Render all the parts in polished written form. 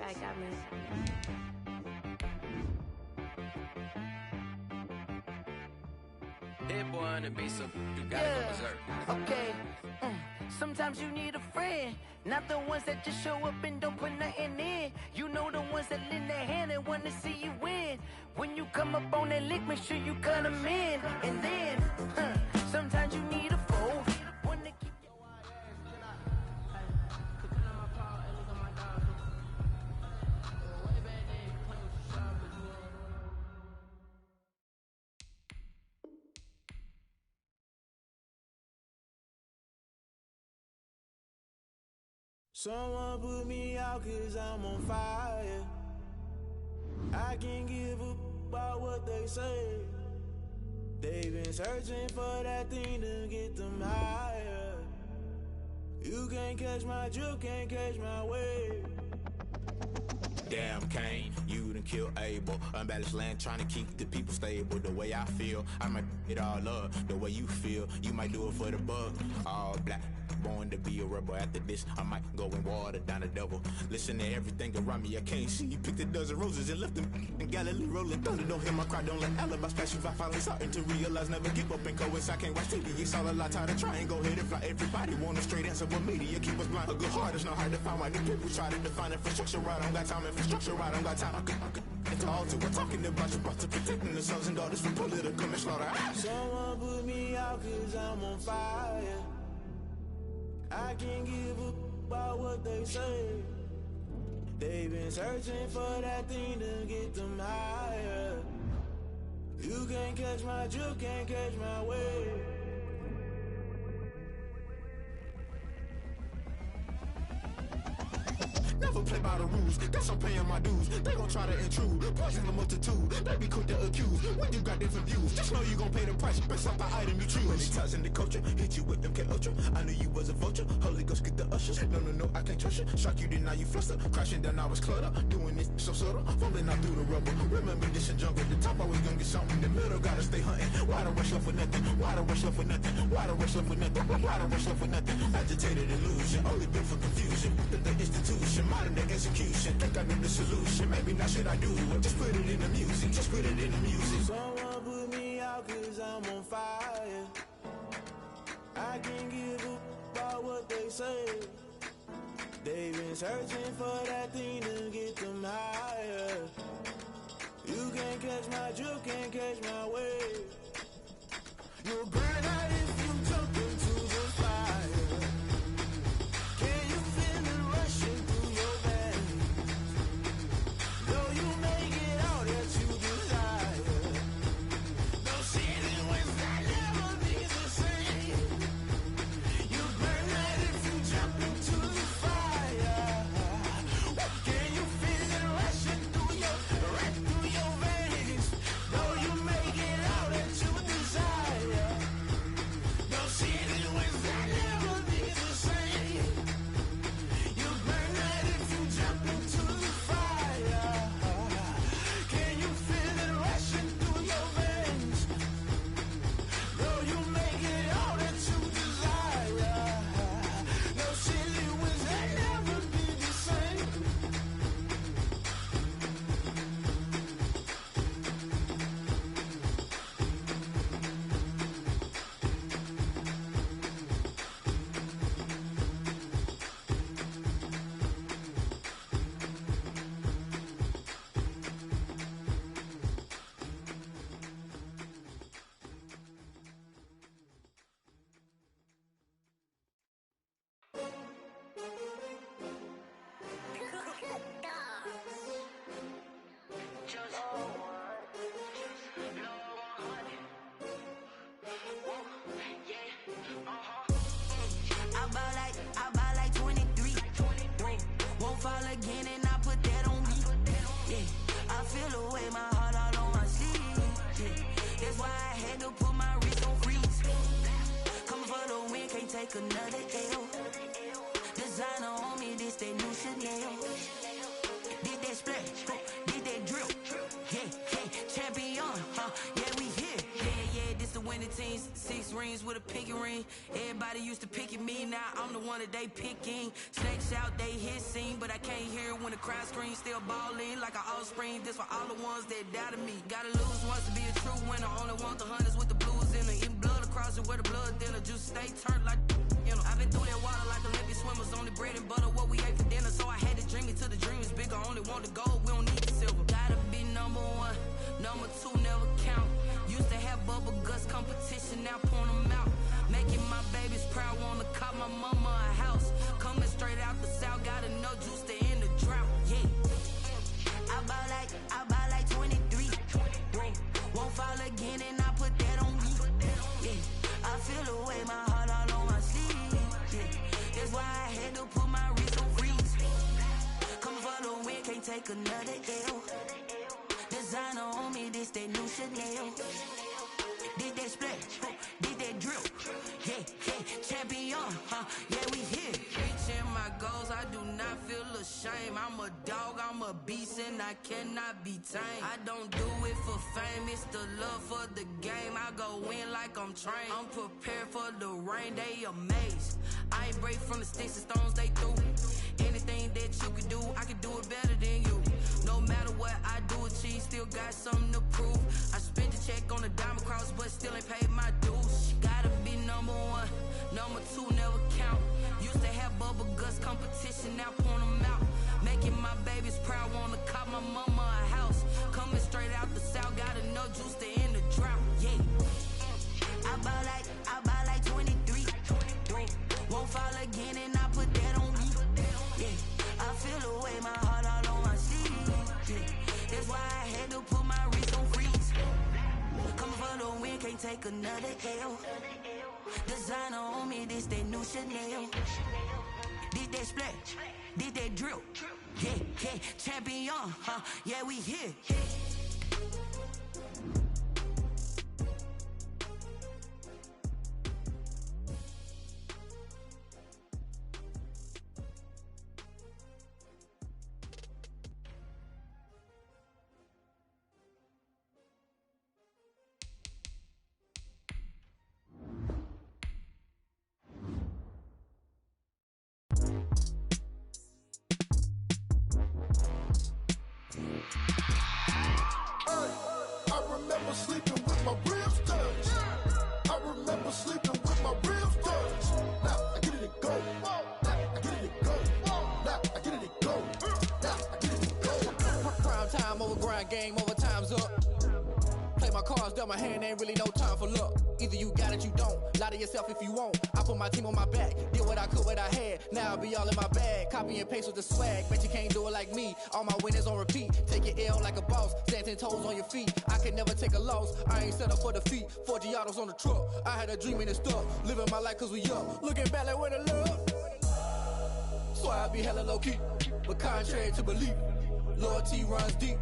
guy got me. Hit boy on the beat, so you gotta go berserk. Okay. Sometimes you need a friend, not the ones that just show up and don't put nothing in. You know the ones that lend their hand and wanna see you win. When you come up on that lick, make sure you cut them in. And then, sometimes you need a foe. One to keep your Someone put me out 'cause I'm on fire. I can't give up about what they say. They've been searching for that thing to get them higher. You can't catch my drift, can't catch my wave. Damn Kane, you done killed Abel. Unbalanced land trying to keep the people stable. The way I feel, I might it all up. The way you feel, you might do it for the bug. All black, born to be a rebel. After this, I might go and water down the devil. Listen to everything around me, I can't see. Picked a dozen roses and left them in Galilee rolling thunder. Don't hear my cry, don't let alibis pass you. I finally starting to realize, never give up and coincide. Can't watch TV, it's all a lot. Tired of trying, go ahead and fly. Everybody want a straight answer, but media keep us blind. A good heart is not hard to find. Why do people try to define infrastructure right? I don't got time, infrastructure right, I don't got time. It's all to we're talking about you, brought to protecting the sons and daughters from political manslaughter. Someone put me out 'cause I'm on fire. I can't give up about what they say. They've been searching for that thing to get them higher. You can't catch my drift, can't catch my wave. Never play by the rules, guess I'm paying my dues. They gon' try to intrude, poison the multitude. They be quick to accuse, when you got different views. Just know you gon' pay the price, based off the item you choose. Many times in the culture, hit you with them K-Ultra. I knew you was a vulture, Holy Ghost get the ushers. No, I can't trust you. Shock you, then now you fluster. Crashing down, I was cluttered. Doing this so subtle, fumbling out through the rubble. Remember this and jungle, the top always gonna get something. The middle gotta stay hunting. Why the rush left for nothing? Why the rush left for nothing? Why the rush left for nothing? Why the rush left for nothing? Agitated illusion, only built for confusion. The institution, modern day execution. Think I know the solution, maybe not should I do it. Just put it in the music, just put it in the music. Someone put me out 'cause I'm on fire. I can't give up about what they say. They've been searching for that thing to get them higher. You can't catch my drift, can't catch my wave. You'll burn out if you jump into the fire. Can you feel it rushing through your veins? Though you make it all that you desire. No city was that never be the same. You burn out if you jump into the fire. Can you feel it rushing through your veins? Though you make it all that you desire. No city was that never be the same. You burn out if you jump into the fire. Can you feel it rushing through your veins? Though you make it all that you desire. No city was that never be the same. I buy like 23. Won't fall again and I put that on me. Yeah, I feel the way my heart all on my sleeve. Yeah, that's why I had to put my wrist on freeze. Coming for the win, can't take another L. Designer on me, this that new Chanel. Did that splash, did that drill. Yeah, champion, yeah, we here. Yeah, this the winning team. 6 rings with a pinky ring. Everybody used to pick at me, now I'm the one that they picking. Snakes out, they hissing, but I can't hear when the crowd screams. Still balling like an offspring. This for all the ones that doubted me. Gotta lose once to be a true winner. Only want the hunters with the blues in it. Eating blood across it where the blood thinner. Juice stay turned like, you know. I've been through that water like Olympic swimmers. Only bread and butter what we ate for dinner. So I had to dream it till the dream is bigger. Only want the gold, we don't need the silver. Gotta be number one, number two never count. Used to have bubble guts competition, now point them out. Making my babies proud, wanna cop my mama a house. Coming straight out the south, gotta know juice to end the drought. Yeah, I buy like 23. Won't fall again and I put that on me. Yeah, I feel the way, my heart all on my sleeve. Yeah, that's why I had to put my wrist on freeze. Come for the win, can't take another L. Designer on me, this that new Chanel. Did that splash, did that drill. Yeah, champion, yeah, we here. Reaching my goals, I do not feel ashamed. I'm a dog, I'm a beast, and I cannot be tamed. I don't do it for fame, it's the love for the game. I go in like I'm trained. I'm prepared for the rain, they amazed. I ain't break from the sticks and stones they threw. Anything that you can do, I can do it better than you. No matter what I do achieve, still got something to prove. I spent the check on the diamond cross, but still ain't paid my dues. Gotta be number one, number two never count. Used to have bubble guts competition, now point them out. Making my babies proud, wanna cop my mama a house. Coming straight out the south, gotta know juice to end the drought. Yeah, I buy like 23. Won't fall again and I put that on me. Yeah, I feel the way, my heart all on my sleeve. Yeah, that's why I had to put my wrist on freeze. Coming for the win, can't take another L. Designer on me, this that new Chanel. Did that splash, did that drill. Yeah, champion, yeah, we here. Sleeping with my ribs touched. I remember sleeping with my ribs touched. Now I get it to go. Now I get it to go. Now I get it to go. Now I get it to go. Prime time over grind game, over time's up. Play my cards, dealt my hand, ain't really no time for luck. Either you got it, you don't. Lie to yourself if you won't. I put my team on my back, did what I could, what I had. Now I'll be all in my bag. Copy and paste with the swag. Bet you can't do it like me. All my winners on repeat. Take your L like a boss. Stand 10 toes on your feet. I can never take a loss. I ain't set up for defeat. 4 Giottos on the truck. I had a dream and it's stuck. Living my life cause we up. Looking back like where the love. So I be hella low key. But contrary to belief, loyalty runs deep.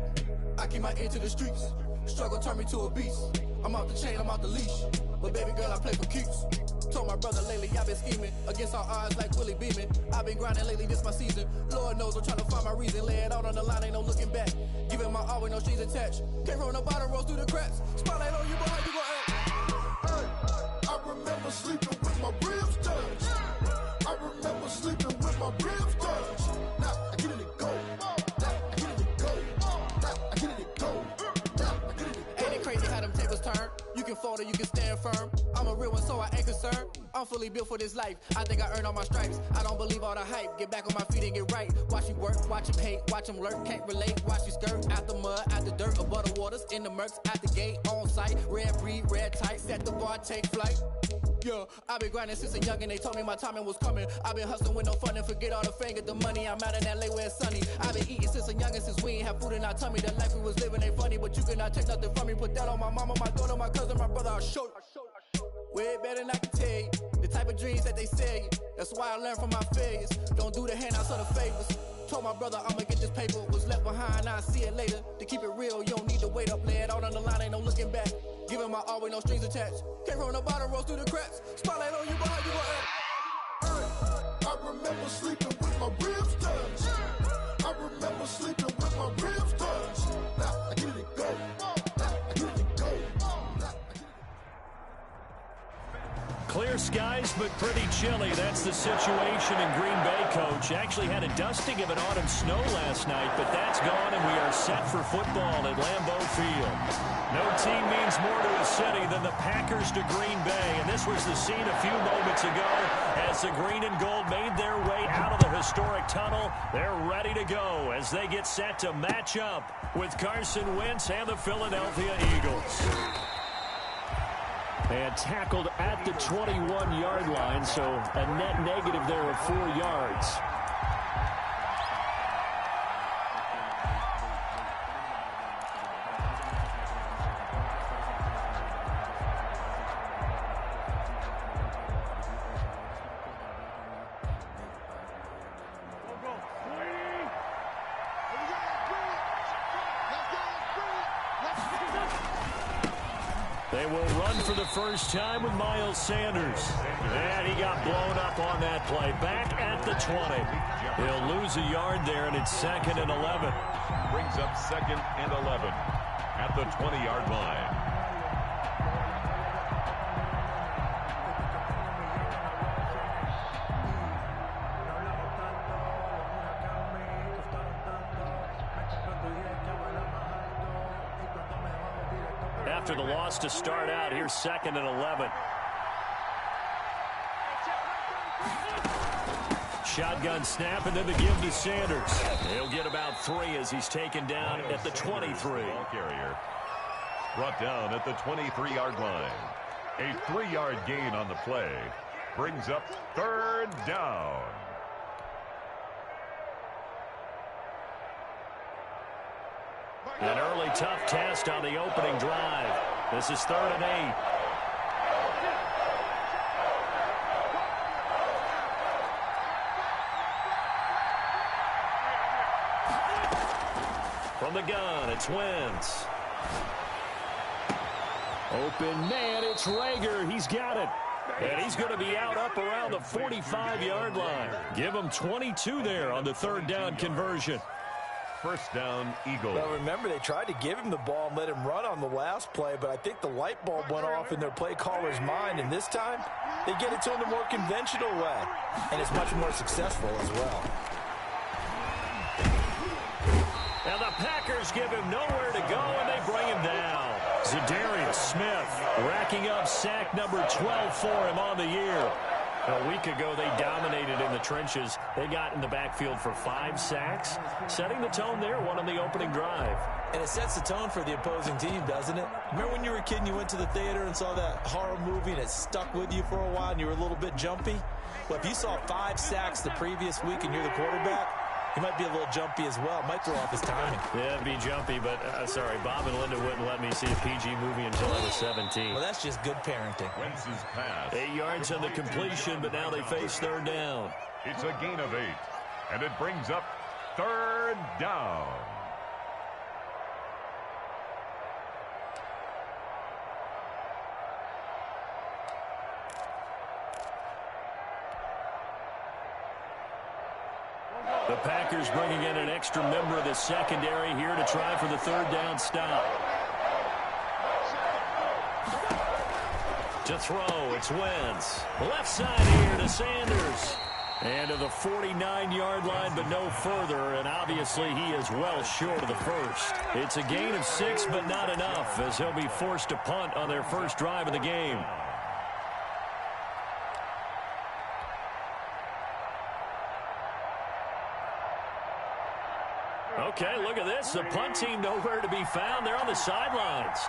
I keep my ear to the streets. Struggle turned me to a beast. I'm off the chain, I'm off the leash. But baby girl, I play for keeps. Told my brother lately, I've been scheming. Against all odds like Willie Beeman. I've been grinding lately, this my season. Lord knows I'm trying to find my reason. Lay it out on the line, ain't no looking back. Giving my all with no strings attached. Came from the bottom, rose through the cracks. Spotlight on you, boy, how you gon' act? Hey, I remember sleeping with my ribs touched. I remember sleeping with my ribs touched. Now I get it to go. Now I get it to go. Now I get it to go. Now I get it to go. Ain't it crazy how them tables turn? You can fold or you can stand firm. I'm a real one, so I ain't concerned. I'm fully built for this life. I think I earned all my stripes. I don't believe all the hype. Get back on my feet and get right. Watch you work, watch him hate, watch him lurk. Can't relate, watch you skirt. Out the mud, out the dirt, above the waters, in the murks, at the gate, on site. Red breed, red tight, set the bar, take flight. Yeah, I've been grinding since a youngin', they told me my timing was coming. I've been hustling with no fun and forget all the fame, get the money. I'm out in LA where it's sunny. I've been eating since a youngin', since we ain't have food in our tummy. The life we was living ain't funny, but you cannot take nothing from me. Put that on my mama, my daughter, my cousin, my brother, I'll show you. Way better than I can tell you. The type of dreams that they sell you. That's why I learned from my failures. Don't do the handouts or the favors. Told my brother I'ma get this paper. Was left behind, I'll see it later. To keep it real, you don't need to wait up. Lay it out on the line, ain't no looking back. Giving my all with no strings attached. Came from the bottom, rose through the cracks. Spotlight on you, boy, how you gon' act? I remember sleeping with my ribs touched. I remember sleeping with my ribs touched. Now I get it to go. Now I get it to go. Now I get it to go. Clear clear skies, but pretty chilly. That's the situation in Green Bay, Coach. Actually had a dusting of an autumn snow last night, but that's gone, and we are set for football at Lambeau Field. No team means more to a city than the Packers to Green Bay, and this was the scene a few moments ago as the green and gold made their way out of the historic tunnel. They're ready to go as they get set to match up with Carson Wentz and the Philadelphia Eagles. And tackled at the 21-yard line, so a net negative there of 4 yards. They will run for the first time with Miles Sanders. And he got blown up on that play. Back at the 20. He'll lose a yard there, and it's 2nd and 11. Brings up 2nd and 11 at the 20-yard line. After the loss to start out, here's 2nd and 11. Shotgun snap, and then the give to Sanders. He'll get about 3 as he's taken down at the 23. Ball carrier brought down at the 23-yard line. A 3-yard gain on the play brings up 3rd down. An early tough test on the opening drive. This is 3rd and 8. From the gun, it's Wentz. Open man, it's Rager. He's got it. And he's going to be out up around the 45-yard line. Give him 22 there on the 3rd down conversion. First down, Eagles. Well, remember, they tried to give him the ball and let him run on the last play, but I think the light bulb went off in their play caller's mind, and this time they get it to him the more conventional way, and it's much more successful as well. Now the Packers give him nowhere to go, and they bring him down. Zadarius Smith racking up sack number 12 for him on the year. A week ago, they dominated in the trenches. They got in the backfield for 5 sacks, setting the tone there, one on the opening drive. And it sets the tone for the opposing team, doesn't it? Remember when you were a kid and you went to the theater and saw that horror movie and it stuck with you for a while and you were a little bit jumpy? Well, if you saw 5 sacks the previous week and you're the quarterback, he might be a little jumpy as well. Might throw off his timing. Yeah, it'd be jumpy, but sorry, Bob and Linda wouldn't let me see a PG movie until I was 17. Well, that's just good parenting. Wentz's pass. 8 yards on the completion, but now they face 3rd down. It's a gain of 8, and it brings up 3rd down. The Packers bringing in an extra member of the secondary here to try for the 3rd down stop. To throw, it's Wentz. Left side here to Sanders. And to the 49-yard line, but no further, and obviously he is well short of the first. It's a gain of 6, but not enough, as he'll be forced to punt on their first drive of the game. Okay, look at this. The punt team nowhere to be found. They're on the sidelines.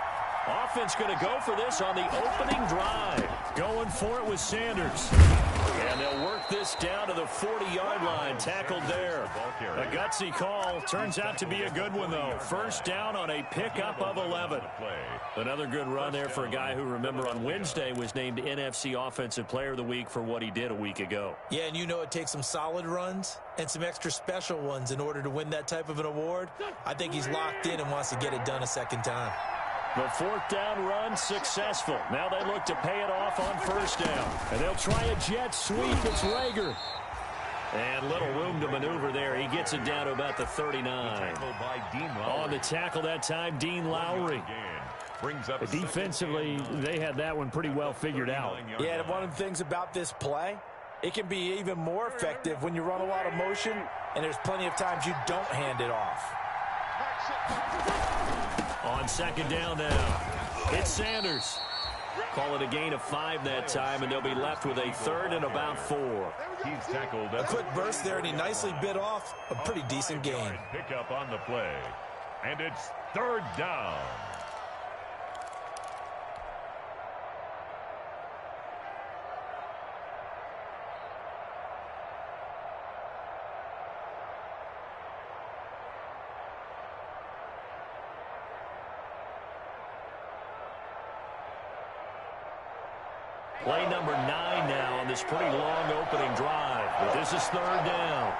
Offense going to go for this on the opening drive. Going for it with Sanders. And they'll work this down to the 40-yard line. Tackled there. A gutsy call. Turns out to be a good one, though. First down on a pickup of 11. Another good run there for a guy who, remember, on Wednesday was named NFC Offensive Player of the Week for what he did a week ago. Yeah, and you know it takes some solid runs and some extra special ones in order to win that type of an award. I think he's locked in and wants to get it done a second time. The 4th down run successful. Now they look to pay it off on first down. And they'll try a jet sweep. It's Rager. And little room to maneuver there. He gets it down to about the 39. On the tackle that time, Dean Lowry. Brings up Defensively, they had that one pretty well figured out. Yeah, and one of the things about this play, it can be even more effective when you run a lot of motion, and there's plenty of times you don't hand it off. On second down now, it's Sanders. Call it a gain of 5 that time, and they'll be left with a 3rd and about 4. He's tackled. A quick burst there, and he nicely bit off a pretty decent gain. Pick up on the play, and it's 3rd down. Play number 9 now on this pretty long opening drive. But this is 3rd down.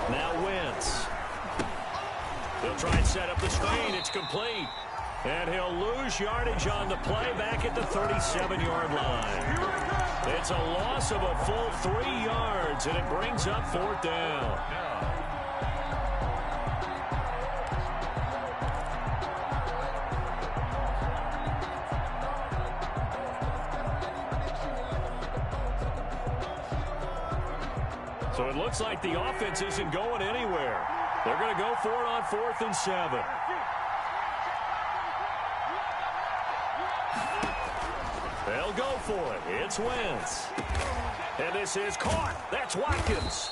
Now Wentz. He'll try and set up the screen. It's complete. And he'll lose yardage on the play back at the 37-yard line. It's a loss of a full 3 yards, and it brings up 4th down. So it looks like the offense isn't going anywhere. They're going to go for it on 4th and 7. They'll go for it. It's Wentz. And this is caught. That's Watkins.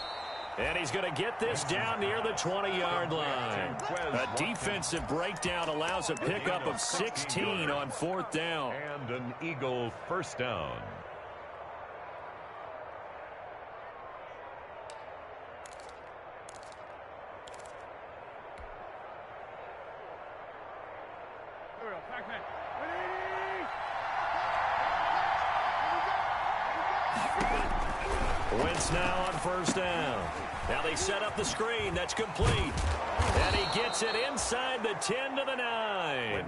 And he's going to get this down near the 20-yard line. A defensive breakdown allows a pickup of 16 on 4th down. And an Eagle 1st down. Wentz now on 1st down. Now they set up the screen. That's complete. And he gets it inside the 10 to the 9.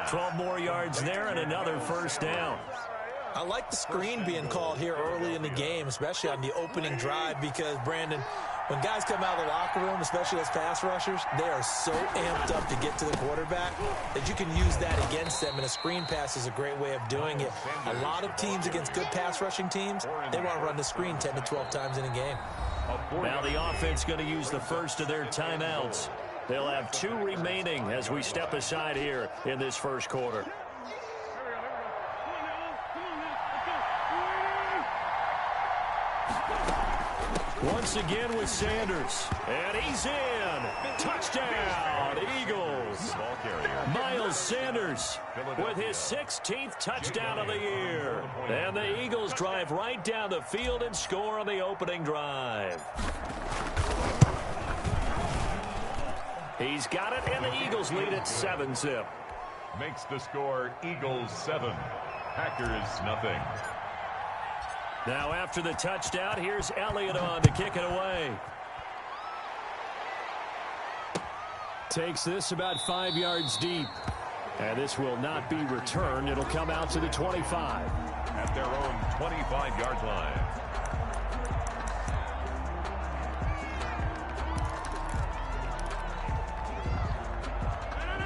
12 more yards there and another 1st down. I like the screen being called here early in the game, especially on the opening drive, because, Brandon, when guys come out of the locker room, especially as pass rushers, they are so amped up to get to the quarterback that you can use that against them, and a screen pass is a great way of doing it. A lot of teams against good pass rushing teams, they want to run the screen 10 to 12 times in a game. Now the offense going to use the first of their timeouts. They'll have 2 remaining as we step aside here in this first quarter. Once again with Sanders. And he's in. Touchdown, Eagles. Miles Sanders with his 16th touchdown of the year. And the Eagles drive right down the field and score on the opening drive. He's got it, and the Eagles lead at 7-zip. Makes the score Eagles 7. Packers nothing. Now after the touchdown, here's Elliott on to kick it away. Takes this about 5 yards deep. And this will not be returned. It'll come out to the 25. At their own 25-yard line.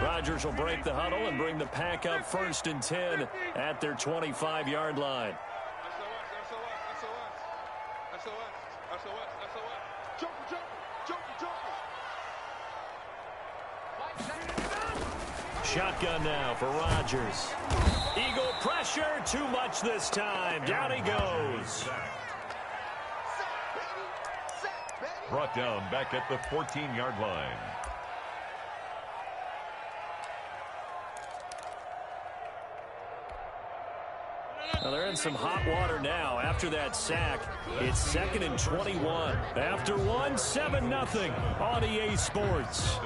Rodgers will break the huddle and bring the pack up 1st and 10 at their 25-yard line. Shotgun now for Rodgers. Eagle pressure, too much this time. Down he goes. Brought down back at the 14-yard line. Well, they're in some hot water now. After that sack, it's 2nd and 21. After 1, 7-0 on EA Sports.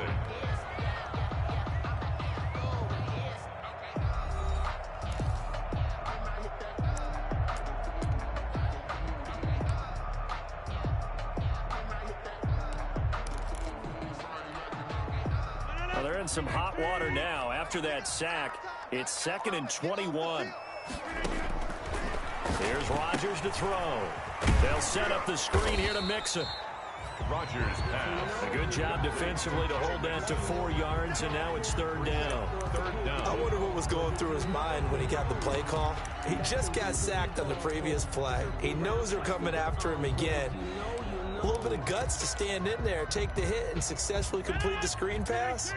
Well, they're in some hot water now. After that sack, it's 2nd and 21. Here's Rodgers to throw. They'll set up the screen here to Mixon. Rodgers pass. A good job defensively to hold that to 4 yards, and now it's third down. I wonder what was going through his mind when he got the play call. He just got sacked on the previous play. He knows they're coming after him again. A little bit of guts to stand in there, take the hit, and successfully complete the screen pass.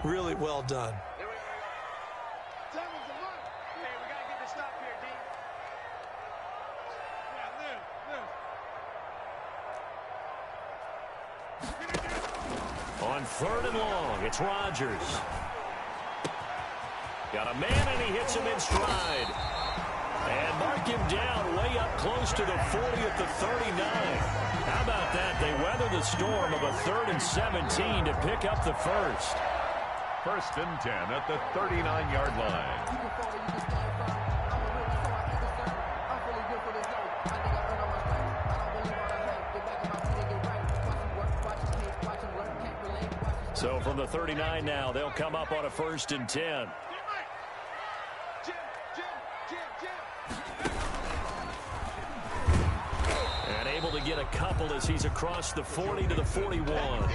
Really well done. On third and long, it's Rodgers. Got a man, and he hits him in stride. And mark him down way up close to the 40 at the 39. How about that? They weather the storm of a 3rd and 17 to pick up the first. 1st and 10 at the 39-yard line. So from the 39 now, they'll come up on a 1st and 10. And able to get a couple as he's across the 40 to the 41.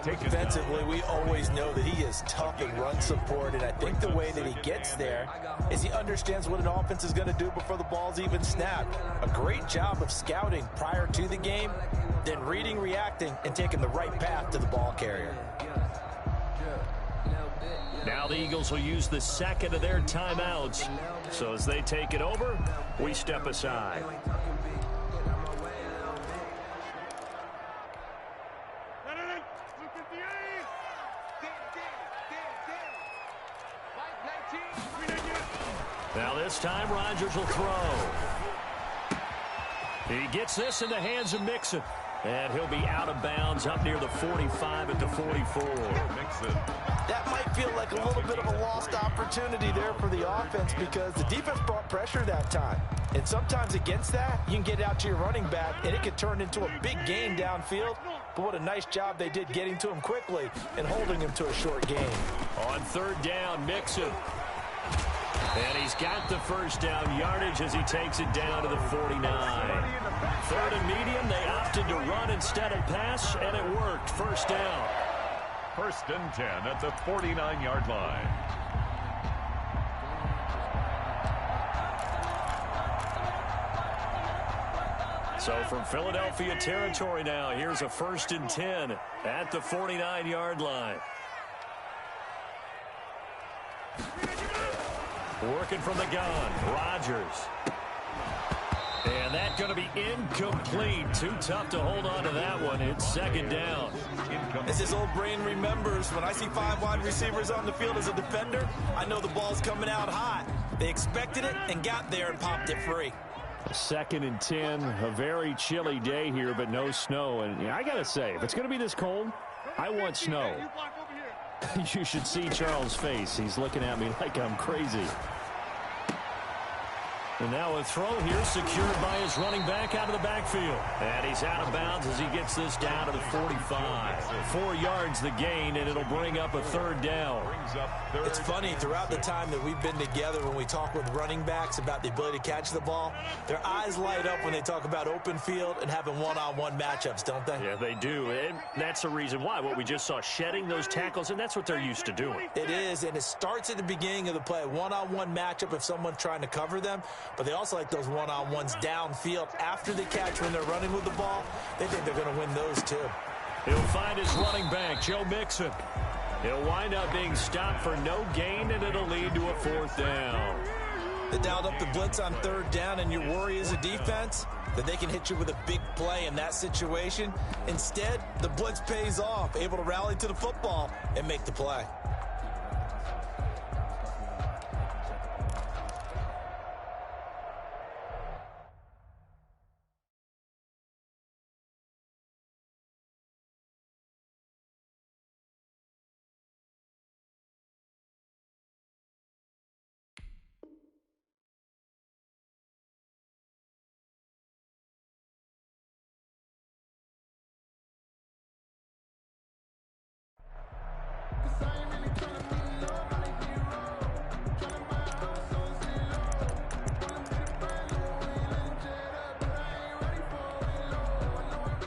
Defensively, we always know that he is tough in run support, and I think the way that he gets there is he understands what an offense is going to do before the ball's even snapped. A great job of scouting prior to the game, then reading, reacting, and taking the right path to the ball carrier. Now the Eagles will use the second of their timeouts. So as they take it over, we step aside. Now this time Rodgers will throw. He gets this in the hands of Mixon. And he'll be out of bounds up near the 45 at the 44. Mixon. That might feel like a little bit of a lost opportunity there for the offense because the defense brought pressure that time. And sometimes against that, you can get out to your running back, and it can turn into a big gain downfield. But what a nice job they did getting to him quickly and holding him to a short gain. On third down, Mixon. And he's got the first down yardage as he takes it down to the 49. Third and medium, they opted to run instead of pass, and it worked. First down. 1st and 10 at the 49-yard line. So from Philadelphia territory now, here's a 1st and 10 at the 49-yard line. Working from the gun, Rodgers. And that's going to be incomplete. Too tough to hold on to that one. It's second down. As his old brain remembers, when I see 5 wide receivers on the field as a defender, I know the ball's coming out hot. They expected it and got there and popped it free. 2nd and 10, a very chilly day here, but no snow. And I got to say, if it's going to be this cold, I want snow. You should see Charles' face. He's looking at me like I'm crazy. And now a throw here secured by his running back out of the backfield. And he's out of bounds as he gets this down to the 45. 4 yards the gain, and it'll bring up a 3rd down. It's funny, throughout the time that we've been together when we talk with running backs about the ability to catch the ball, their eyes light up when they talk about open field and having one-on-one matchups, don't they? Yeah, they do. And that's the reason why. What we just saw, shedding those tackles, and that's what they're used to doing. It is, and it starts at the beginning of the play. One-on-one matchup if someone's trying to cover them. But they also like those one-on-ones downfield after the catch when they're running with the ball. They think they're going to win those too. He'll find his running back, Joe Mixon. He'll wind up being stopped for no gain, and it'll lead to a 4th down. They dialed up the blitz on 3rd down, and your worry as a defense that they can hit you with a big play in that situation. Instead, the blitz pays off, able to rally to the football and make the play.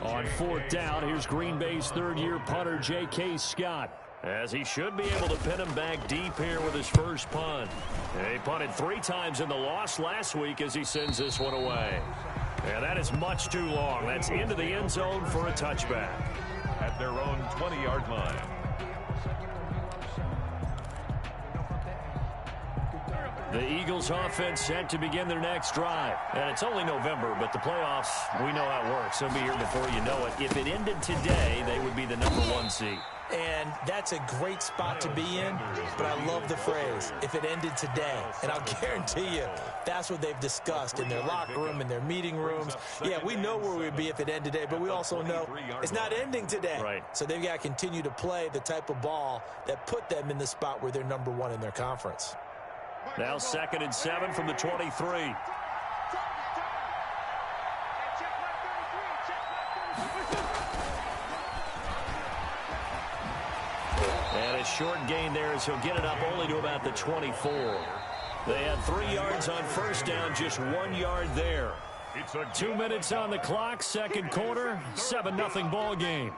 On 4th down, here's Green Bay's third-year punter, j-cash850's, as he should be able to pin him back deep here with his first punt. He punted 3 times in the loss last week as he sends this one away. And that is much too long. That's into the end zone for a touchback. At their own 20-yard line. The Eagles offense set to begin their next drive. And it's only November, but the playoffs, we know how it works. They'll be here before you know it. If it ended today, they would be the #1 seed. And that's a great spot to be in, but I love the phrase, if it ended today. And I'll guarantee you, that's what they've discussed in their locker room, in their meeting rooms. Yeah, we know where we'd be if it ended today, but we also know it's not ending today. Right. So they've got to continue to play the type of ball that put them in the spot where they're #1 in their conference. Now 2nd and 7 from the 23. And a short gain there as he'll get it up only to about the 24. They had 3 yards on 1st down, just 1 yard there. 2 minutes on the clock, 2nd quarter, 7-0 ball game.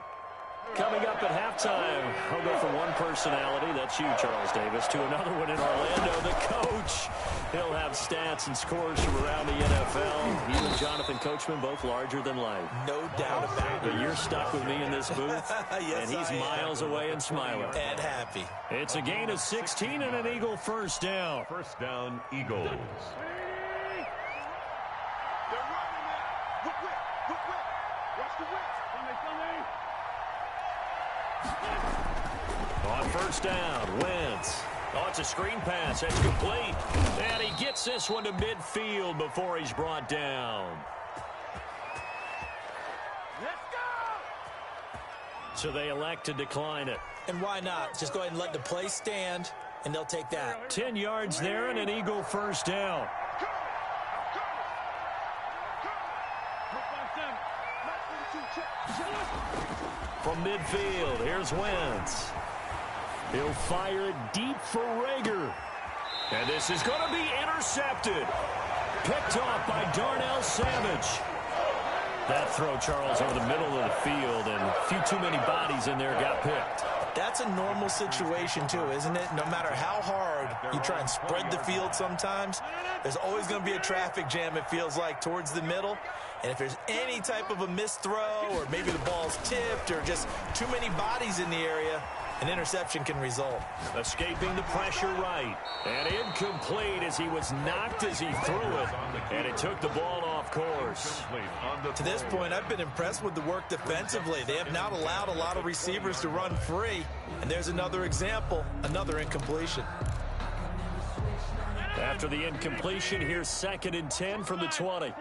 Coming up at halftime, I'll go from one personality, that's you, Charles Davis, to another one in Orlando, the coach. He'll have stats and scores from around the NFL. He and Jonathan Coachman, both larger than life. No doubt about it. But you're stuck with me in this booth, yes, and he's miles away and smiling. And happy. It's a gain of 16 and an Eagle first down. First down, Eagles. On 1st down, Wentz. Oh, it's a screen pass. That's complete. And he gets this one to midfield before he's brought down. Let's go! So they elect to decline it. And why not? Just go ahead and let the play stand, and they'll take that. 10 yards there and an Eagle first down. From midfield, here's Wentz. He'll fire it deep for Rager. And this is going to be intercepted. Picked off by Darnell Savage. That throw, Charles, over the middle of the field, and a few too many bodies in there got picked. That's a normal situation, too, isn't it? No matter how hard you try and spread the field sometimes, there's always going to be a traffic jam, it feels like, towards the middle. And if there's any type of a missed throw, or maybe the ball's tipped, or just too many bodies in the area, an interception can result. Escaping the pressure right. And incomplete as he was knocked as he threw it. And it took the ball off course. To this point, I've been impressed with the work defensively. They have not allowed a lot of receivers to run free. And there's another example, another incompletion. After the incompletion, here's 2nd and 10 from the 20.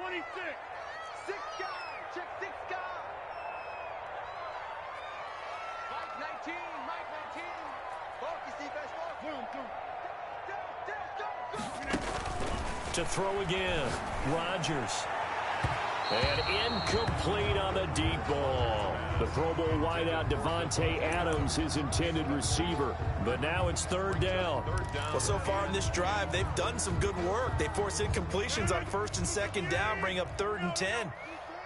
To throw again, Rodgers. And incomplete on the deep ball. The Pro Bowl wideout Devontae Adams, his intended receiver. But now it's 3rd down. Well, so far in this drive, they've done some good work. They force incompletions on 1st and 2nd down, bring up 3rd and 10.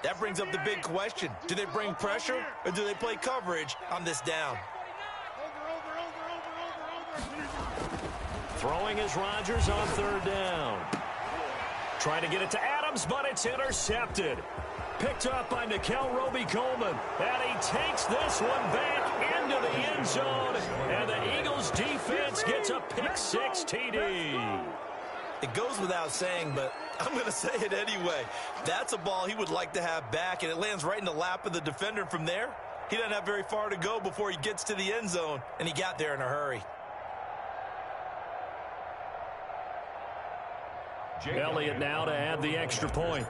That brings up the big question. Do they bring pressure, or do they play coverage on this down? Throwing is Rodgers on 3rd down. Trying to get it to Adams, but it's intercepted. Picked up by Nikel Roby-Coleman. And he takes this one back into the end zone. And the Eagles defense gets a pick-6 TD. It goes without saying, but I'm going to say it anyway. That's a ball he would like to have back, and it lands right in the lap of the defender from there. He doesn't have very far to go before he gets to the end zone, and he got there in a hurry. Elliott now to add the extra point.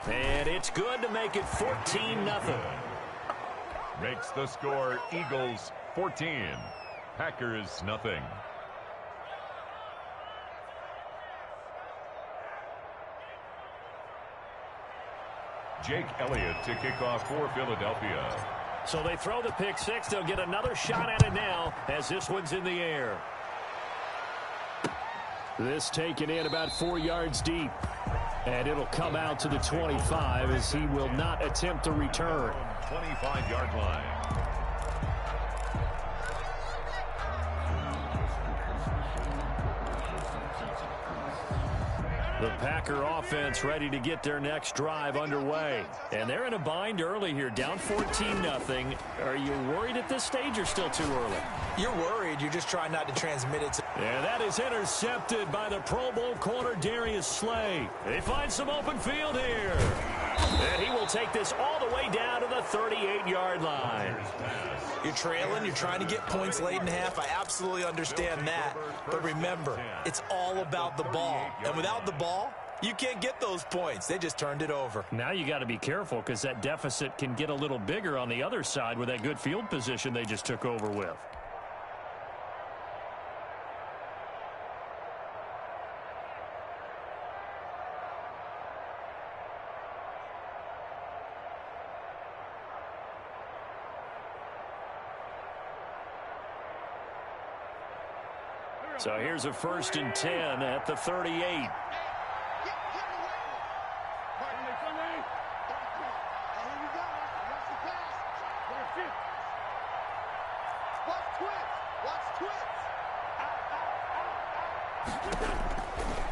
And it's good to make it 14-0. Makes the score Eagles 14, Packers nothing. Jake Elliott to kick off for Philadelphia. So they throw the pick-6. They'll get another shot at it now as this one's in the air. This taken in about 4 yards deep. And it'll come out to the 25 as he will not attempt a return. 25-yard line. The Packer offense ready to get their next drive underway. And they're in a bind early here, down 14-0. Are you worried at this stage or still too early? You're worried. You're just trying not to transmit it to... And that is intercepted by the Pro Bowl corner, Darius Slay. They find some open field here. And he will take this all the way down to the 38-yard line. You're trailing. You're trying to get points late in half. I absolutely understand that. But remember, it's all about the ball. And without the ball, you can't get those points. They just turned it over. Now you got to be careful because that deficit can get a little bigger on the other side with that good field position they just took over with. So here's a 1st and 10 at the 38.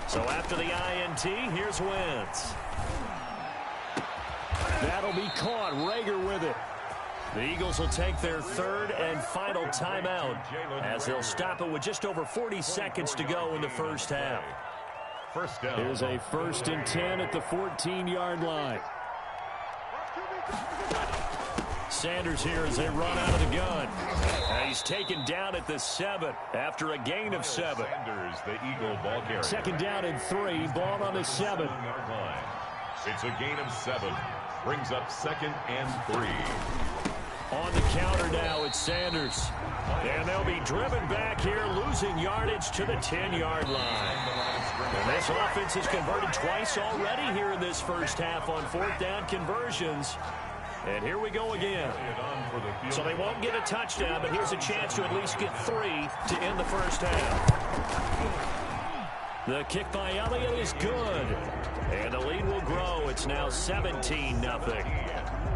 So after the INT, here's Wentz. That'll be caught. Rager with it. The Eagles will take their 3rd and final timeout as they'll stop it with just over 40 seconds to go in the first half. First down. Here's a 1st and 10 at the 14-yard line. Sanders here as they run out of the gun. And he's taken down at the 7 after a gain of 7. Sanders, the Eagle ball carrier. 2nd down and 3, ball on the 7. It's a gain of 7. Brings up 2nd and 3. On the counter now, it's Sanders. And they'll be driven back here, losing yardage to the 10-yard line. And this offense has converted twice already here in this first half on 4th down conversions. And here we go again. So they won't get a touchdown, but here's a chance to at least get 3 to end the first half. The kick by Elliott is good. And the lead will grow. It's now 17-0.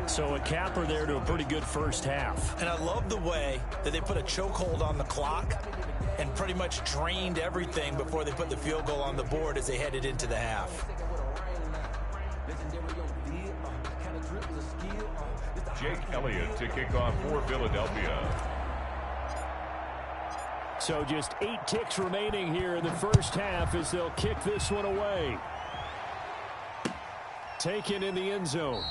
So a capper there to a pretty good first half. And I love the way that they put a chokehold on the clock and pretty much drained everything before they put the field goal on the board as they headed into the half. Jake Elliott to kick off for Philadelphia. So just 8 ticks remaining here in the first half as they'll kick this one away. Taken in the end zone.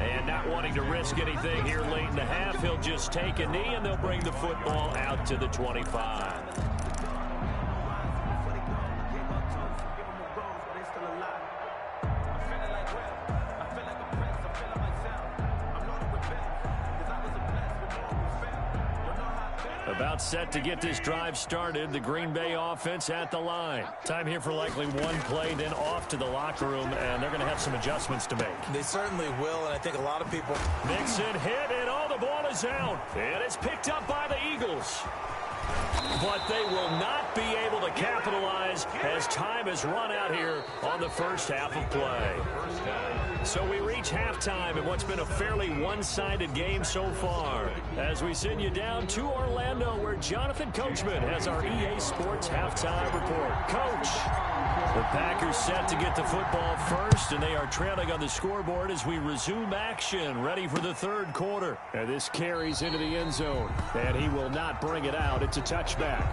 And not wanting to risk anything here late in the half, he'll just take a knee and they'll bring the football out to the 25. About set to get this drive started. The Green Bay offense at the line. Time here for likely one play, then off to the locker room, and they're going to have some adjustments to make. They certainly will, and I think a lot of people... Mixon hit, and all the ball is out. And it's picked up by the Eagles. But they will not be able to capitalize as time has run out here on the first half of play. So we reach halftime in what's been a fairly one-sided game so far. As we send you down to Orlando, where Jonathan Coachman has our EA Sports halftime report. Coach, the Packers set to get the football first, and they are trailing on the scoreboard as we resume action, ready for the 3rd quarter. And this carries into the end zone, and he will not bring it out. It's a touchback.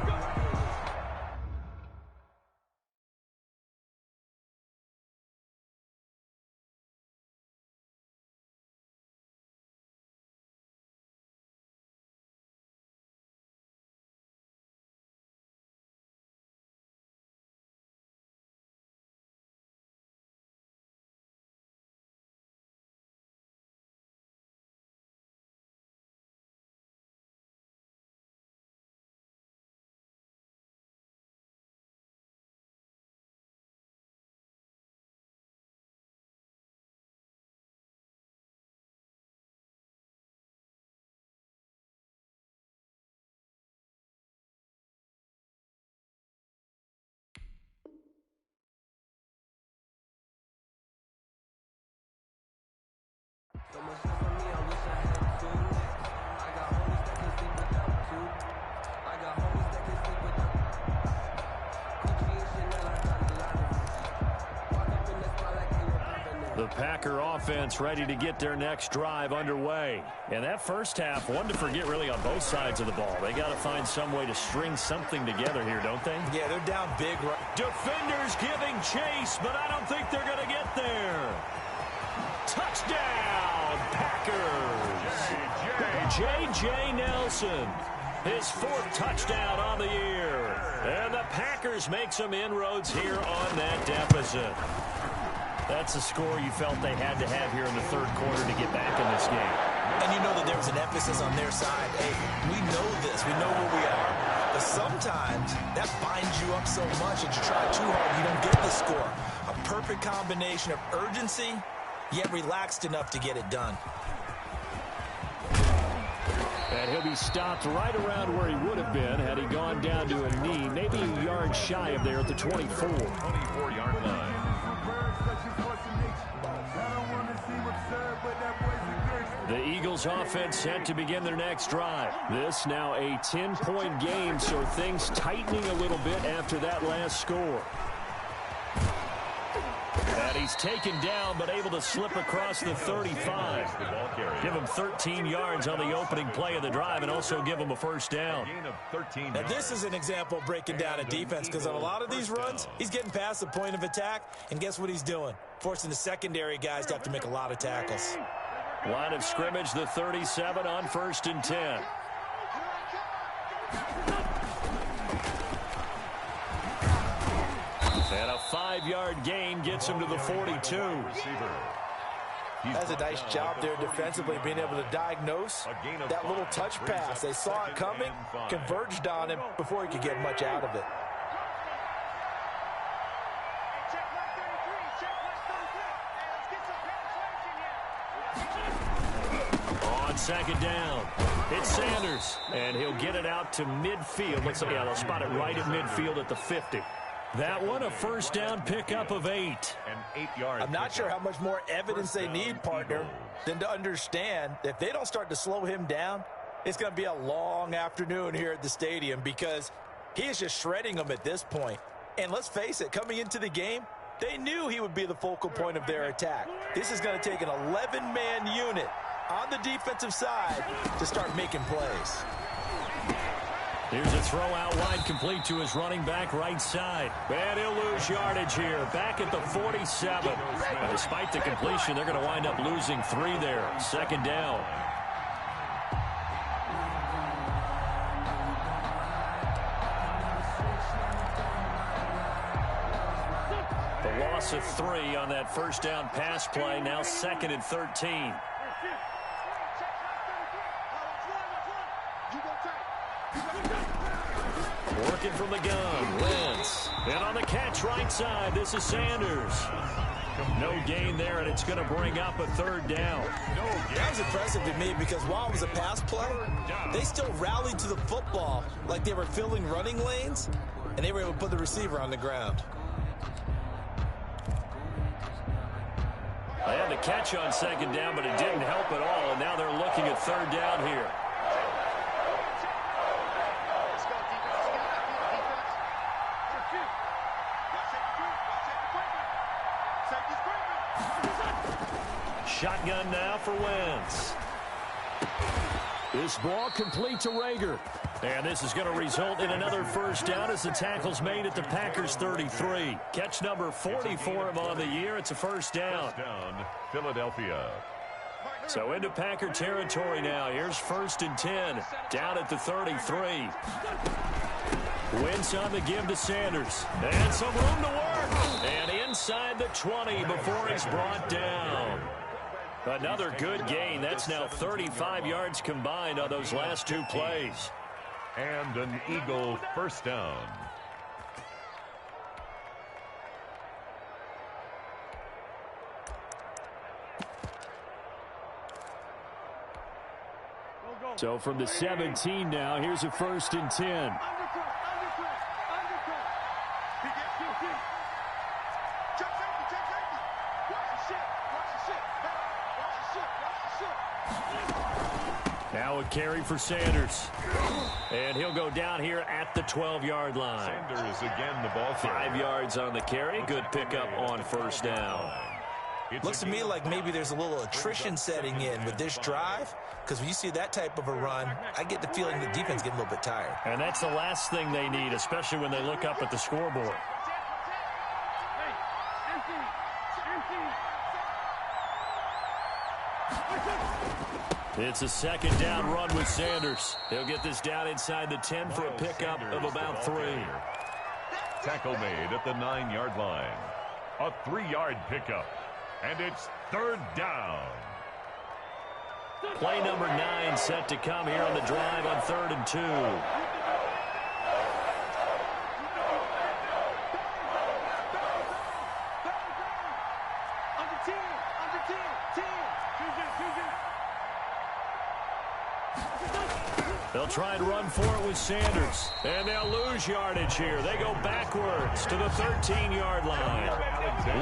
The Packer offense ready to get their next drive underway. And that first half, one to forget really on both sides of the ball. They got to find some way to string something together here, don't they? Yeah, they're down big. Defenders giving chase, but I don't think they're going to get there. Touchdown, Packers. J.J. Nelson, his 4th touchdown on the year. And the Packers make some inroads here on that deficit. That's a score you felt they had to have here in the 3rd quarter to get back in this game. And you know that there was an emphasis on their side. Hey, we know this. We know where we are. But sometimes that binds you up so much that you try too hard, you don't get the score. A perfect combination of urgency, yet relaxed enough to get it done. And he'll be stopped right around where he would have been had he gone down to a knee, maybe a yard shy of there at the 24. 24-yard line. The Eagles offense set to begin their next drive. This now a 10-point game, so things tightening a little bit after that last score. And he's taken down, but able to slip across the 35. Give him 13 yards on the opening play of the drive and also give him a first down. Now, this is an example of breaking down a defense because on a lot of these runs, he's getting past the point of attack, and guess what he's doing? Forcing the secondary guys to have to make a lot of tackles. Line of scrimmage, the 37 on 1st and 10. And a 5-yard gain gets him to the 42. That's a nice job there defensively, being able to diagnose that little touch pass. They saw it coming, converged on him before he could get much out of it. On 2nd down, it's Sanders, and he'll get it out to midfield. Looks like they'll spot it right at midfield at the 50. That one, a first down pickup of 8. An 8-yard. I'm not sure how much more evidence they need, partner, than to understand that if they don't start to slow him down, it's going to be a long afternoon here at the stadium because he is just shredding them at this point. And let's face it, coming into the game, they knew he would be the focal point of their attack. This is going to take an 11-man unit on the defensive side to start making plays. Here's a throw out wide, complete to his running back right side. And he'll lose yardage here, back at the 47. And despite the completion, they're going to wind up losing 3 there. 2nd down. The loss of 3 on that first down pass play, now 2nd and 13. Working from the gun, Wentz. And on the catch right side, this is Sanders. No gain there, and it's going to bring up a 3rd down. That was impressive to me because while it was a pass play, they still rallied to the football like they were filling running lanes, and they were able to put the receiver on the ground. They had the catch on 2nd down, but it didn't help at all, and now they're looking at 3rd down here. Shotgun now for Wentz. This ball complete to Rager. And this is going to result in another first down as the tackle's made at the Packers 33. Catch number 40 for him on the year. It's a first down. First down, Philadelphia. So into Packer territory now. Here's 1st and 10. Down at the 33. Wentz on the give to Sanders. And some room to work. And inside the 20 before he's brought down. Another good gain. That's now 35 yards combined on those last 2 plays. And an Eagle first down. So from the 17 now, here's a 1st and 10. Now a carry for Sanders. And he'll go down here at the 12-yard line. Sanders again, the ball carrier. 5 yards on the carry. Good pickup on first down. Looks to me like maybe there's a little attrition setting in with this drive, because when you see that type of a run, I get the feeling the defense getting a little bit tired. And that's the last thing they need, especially when they look up at the scoreboard. It's a second down run with Sanders. He'll get this down inside the 10 for a pickup of about 3. Tackle made at the 9-yard line. A 3-yard pickup. And it's third down. Play number 9 set to come here on the drive on 3rd and 2. They'll try and run for it with Sanders. And they'll lose yardage here. They go backwards to the 13-yard line.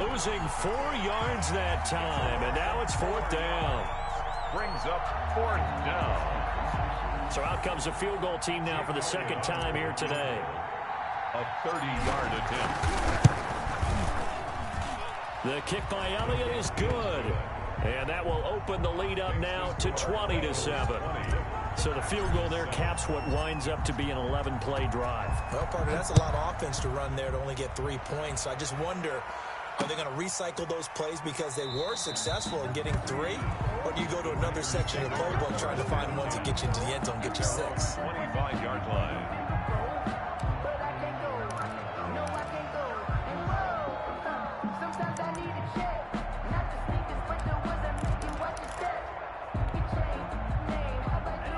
Losing 4 yards that time. And now it's 4th down. Brings up 4th down. So out comes a field goal team now for the second time here today. A 30-yard attempt. The kick by Elliott is good. And that will open the lead up now to 20-7. So the field goal there caps what winds up to be an 11-play drive. Well, partner, that's a lot of offense to run there to only get 3 points. So I just wonder, are they going to recycle those plays because they were successful in getting 3? Or do you go to another section of the playbook trying to find ones that get you into the end zone, get you 6? 25-yard line.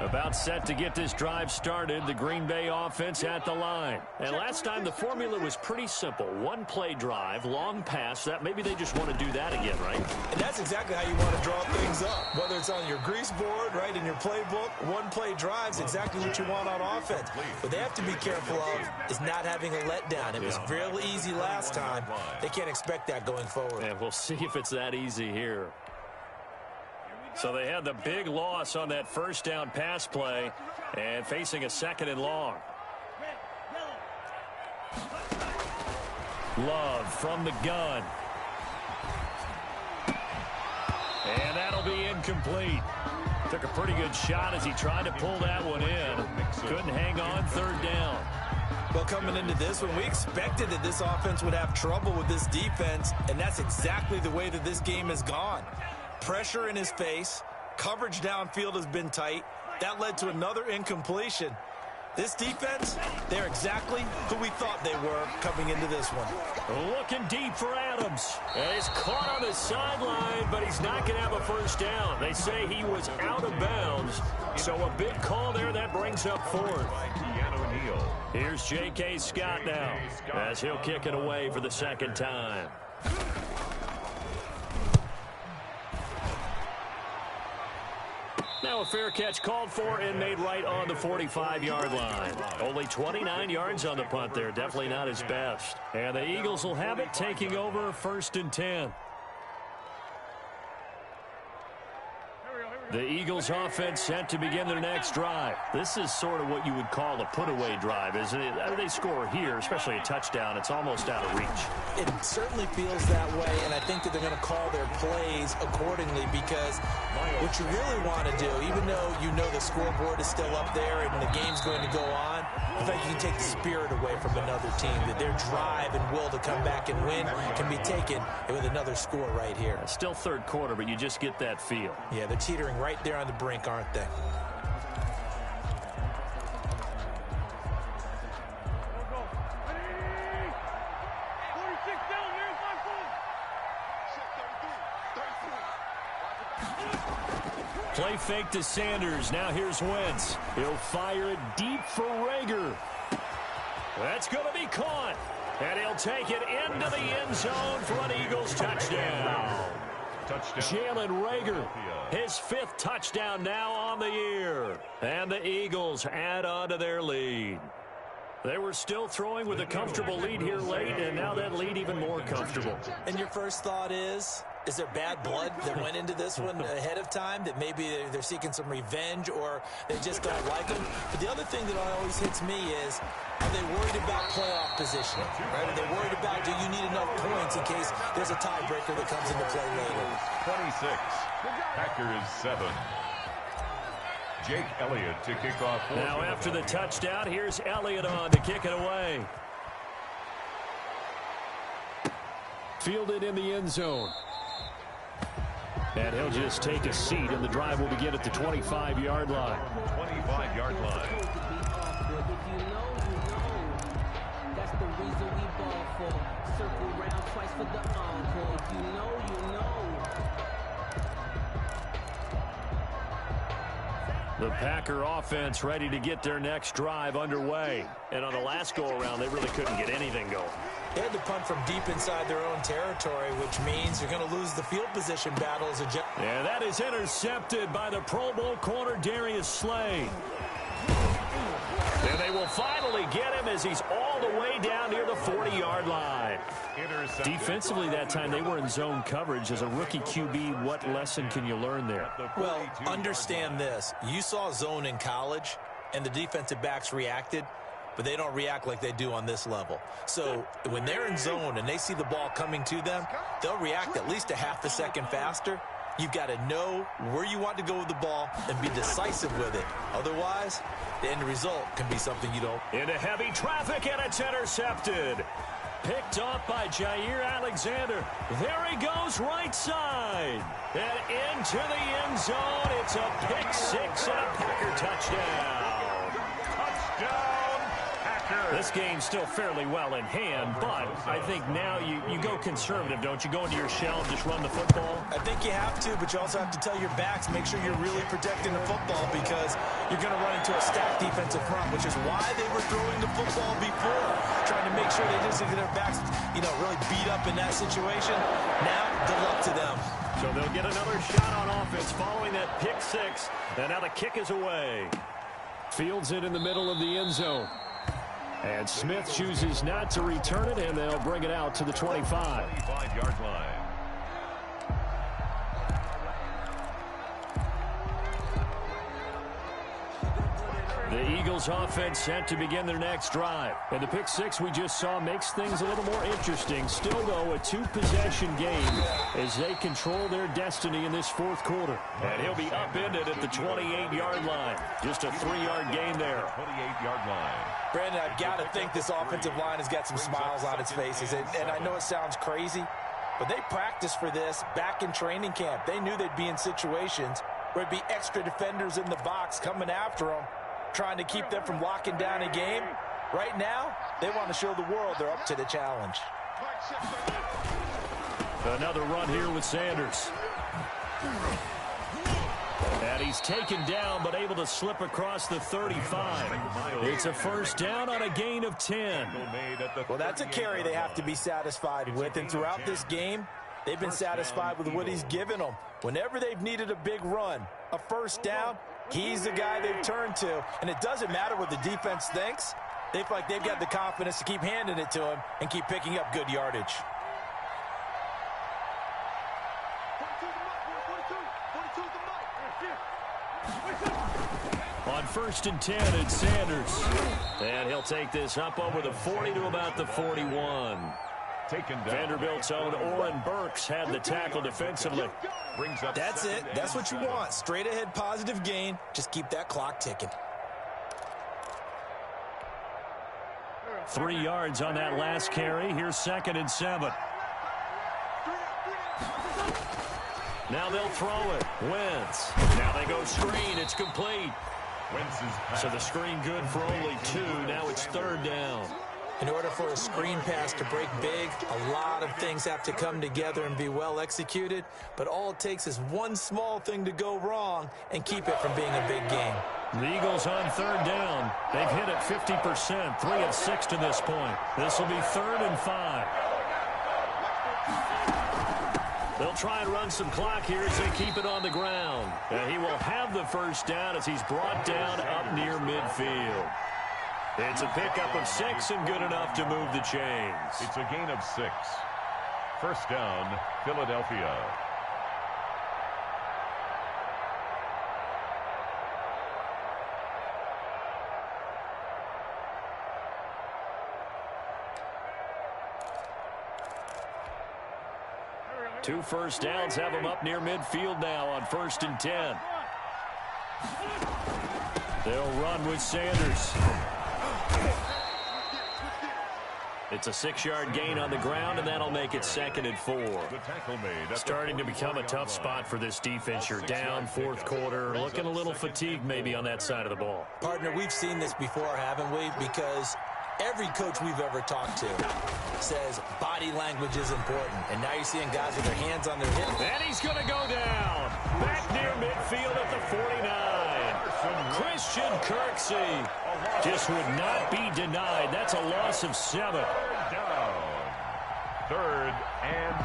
About set to get this drive started, the Green Bay offense at the line. And last time the formula was pretty simple. 1-play drive, long pass. That maybe they just want to do that again, right? And that's exactly how you want to draw things up. Whether it's on your grease board, right, in your playbook, 1-play drive's exactly what you want on offense. What they have to be careful of is not having a letdown. It was real easy last time. They can't expect that going forward. And we'll see if it's that easy here. So they had the big loss on that first down pass play and facing a 2nd and long. Love from the gun. And that'll be incomplete. Took a pretty good shot as he tried to pull that one in. Couldn't hang on 3rd down. Well, coming into this one, we expected that this offense would have trouble with this defense, and that's exactly the way that this game has gone. Pressure in his face. Coverage downfield has been tight. That led to another incompletion. This defense, they're exactly who we thought they were coming into this one. Looking deep for Adams. And he's caught on the sideline, but he's not going to have a first down. They say he was out of bounds. So a big call there that brings up 4th. Here's J.K. Scott now as he'll kick it away for the 2nd time. Now a fair catch called for and made right on the 45-yard line. Only 29 yards on the punt there. Definitely not his best. And the Eagles will have it, taking over 1st and 10. The Eagles offense set to begin their next drive. This is sort of what you would call a put-away drive, isn't it? They score here, especially a touchdown. It's almost out of reach. It certainly feels that way, and I think that they're going to call their plays accordingly, because what you really want to do, even though you know the scoreboard is still up there and the game's going to go on, in fact, you can take the spirit away from another team, that their drive and will to come back and win can be taken with another score right here. Still 3rd quarter, but you just get that feel. Yeah, they're teetering right there on the brink, aren't they? Play fake to Sanders. Now here's Wentz. He'll fire it deep for Rager. That's going to be caught. And he'll take it into the end zone for an Eagles touchdown. Jalen Rager, his 5th touchdown now on the year. And the Eagles add on to their lead. They were still throwing with a comfortable lead here late, and now that lead even more comfortable. And your first thought is, Is there bad blood that went into this one ahead of time, that maybe they're seeking some revenge or they just don't like him? But the other thing that always hits me is, are they worried about playoff positioning? Right? Are they worried about, do you need enough points in case there's a tiebreaker that comes into play later? 26, Packers 7. Jake Elliott to kick off. Now after the touchdown, here's Elliott on to kick it away. Fielded in the end zone. And he'll just take a seat, and the drive will begin at the 25-yard line. 25-yard line. If you know, that's the reason we ball for. Circle round twice for the encore. If you know, you know. The Packer offense ready to get their next drive underway. And on the last go-around, they really couldn't get anything going. They had to punt from deep inside their own territory, which means you're going to lose the field position battle as a... Yeah, that is intercepted by the Pro Bowl corner Darius Slay. And they will finally get him as he's all the way down near the 40-yard line. Defensively that time, they were in zone coverage. As a rookie QB, what lesson can you learn there? Well, understand this. You saw zone in college, and the defensive backs reacted, but they don't react like they do on this level. So when they're in zone and they see the ball coming to them, they'll react at least a half a second faster. You've got to know where you want to go with the ball and be decisive with it. Otherwise, the end result can be something you don't. Into heavy traffic, and it's intercepted. Picked off by Jair Alexander. There he goes, right side. And into the end zone. It's a pick six and a Packer touchdown. Touchdown, Packers. This game's still fairly well in hand, but I think now you go conservative, don't you? Go into your shell and just run the football? I think you have to, but you also have to tell your backs, make sure you're really protecting the football, because you're going to run into a stacked defensive front, which is why they were throwing the football before, trying to make sure they didn't get their backs, really beat up in that situation. Now, good luck to them. So they'll get another shot on offense following that pick six, and now the kick is away. Fields it in the middle of the end zone. And Smith chooses not to return it, and they'll bring it out to the 25. 25-yard line. The Eagles offense set to begin their next drive. And the pick six we just saw makes things a little more interesting. Still, though, a two-possession game as they control their destiny in this fourth quarter. And he'll be upended at the 28-yard line. Just a 3-yard gain there. 28-yard line. Brandon, I've got to think this offensive line has got some smiles on its faces. And I know it sounds crazy, but they practiced for this back in training camp. They knew they'd be in situations where it'd be extra defenders in the box coming after them, trying to keep them from locking down a game. Right now, they want to show the world they're up to the challenge. Another run here with Sanders. And he's taken down, but able to slip across the 35. It's a first down on a gain of 10. Well, that's a carry they have to be satisfied with. And throughout this game, they've been satisfied with what he's given them. Whenever they've needed a big run, a first down, he's the guy they've turned to. And it doesn't matter what the defense thinks. They feel like they've got the confidence to keep handing it to him and keep picking up good yardage. On first and 10, it's Sanders. And he'll take this up over the 40 to about the 41. Vanderbilt's own Oren Burks had the tackle defensively. That's it. That's what you want. Straight ahead positive gain. Just keep that clock ticking. 3 yards on that last carry. Here's 2nd and 7. Now they'll throw it. Wentz. Now they go screen. It's complete. So the screen good for only 2. Now it's 3rd down. In order for a screen pass to break big, a lot of things have to come together and be well executed. But all it takes is one small thing to go wrong and keep it from being a big game. The Eagles on 3rd down. They've hit it 50%, 3 of 6 to this point. This will be 3rd and 5. They'll try and run some clock here as they keep it on the ground. And he will have the first down as he's brought down up near midfield. It's a pickup of 6 and good enough to move the chains. It's a gain of 6. First down, Philadelphia. Two first downs have them up near midfield now on 1st and 10. They'll run with Sanders. It's a 6-yard gain on the ground, and that'll make it 2nd and 4. Starting to become a tough spot for this defense. You're down 4th quarter, looking a little fatigued maybe on that side of the ball. Partner, we've seen this before, haven't we? Because every coach we've ever talked to says body language is important. And now you're seeing guys with their hands on their hips. And he's going to go down. Back near midfield at the 49. Christian Kirksey just would not be denied. That's a loss of 7. Down. 3rd and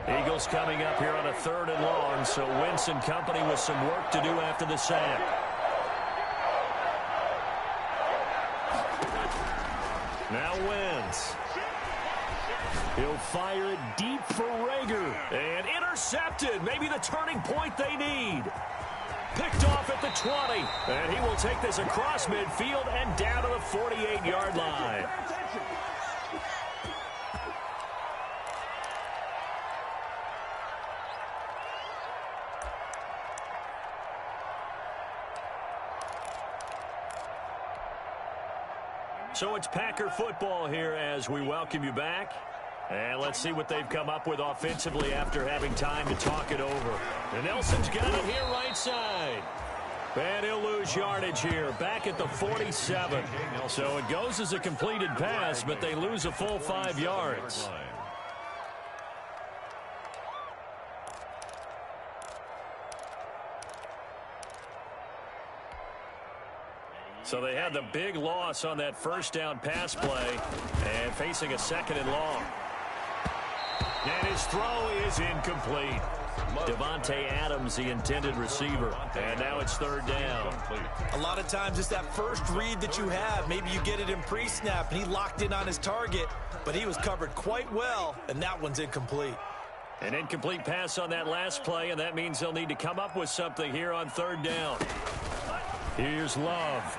10. Eagles coming up here on a 3rd and long, so Wentz and company with some work to do after the sack. Now Wentz. He'll fire it deep for Rager. And intercepted. Maybe the turning point they need. Picked off at the 20. And he will take this across midfield and down to the 48-yard line. So it's Packer football here as we welcome you back. And let's see what they've come up with offensively after having time to talk it over. And Nelson's got it here right side. And he'll lose yardage here, back at the 47. So it goes as a completed pass, but they lose a full 5 yards. So they had the big loss on that first down pass play and facing a 2nd and long. And his throw is incomplete. Devontae Adams, the intended receiver. And now it's 3rd down. A lot of times it's that first read that you have. Maybe you get it in pre-snap, and he locked in on his target, but he was covered quite well, and that one's incomplete. An incomplete pass on that last play, and that means they'll need to come up with something here on 3rd down. Here's Love.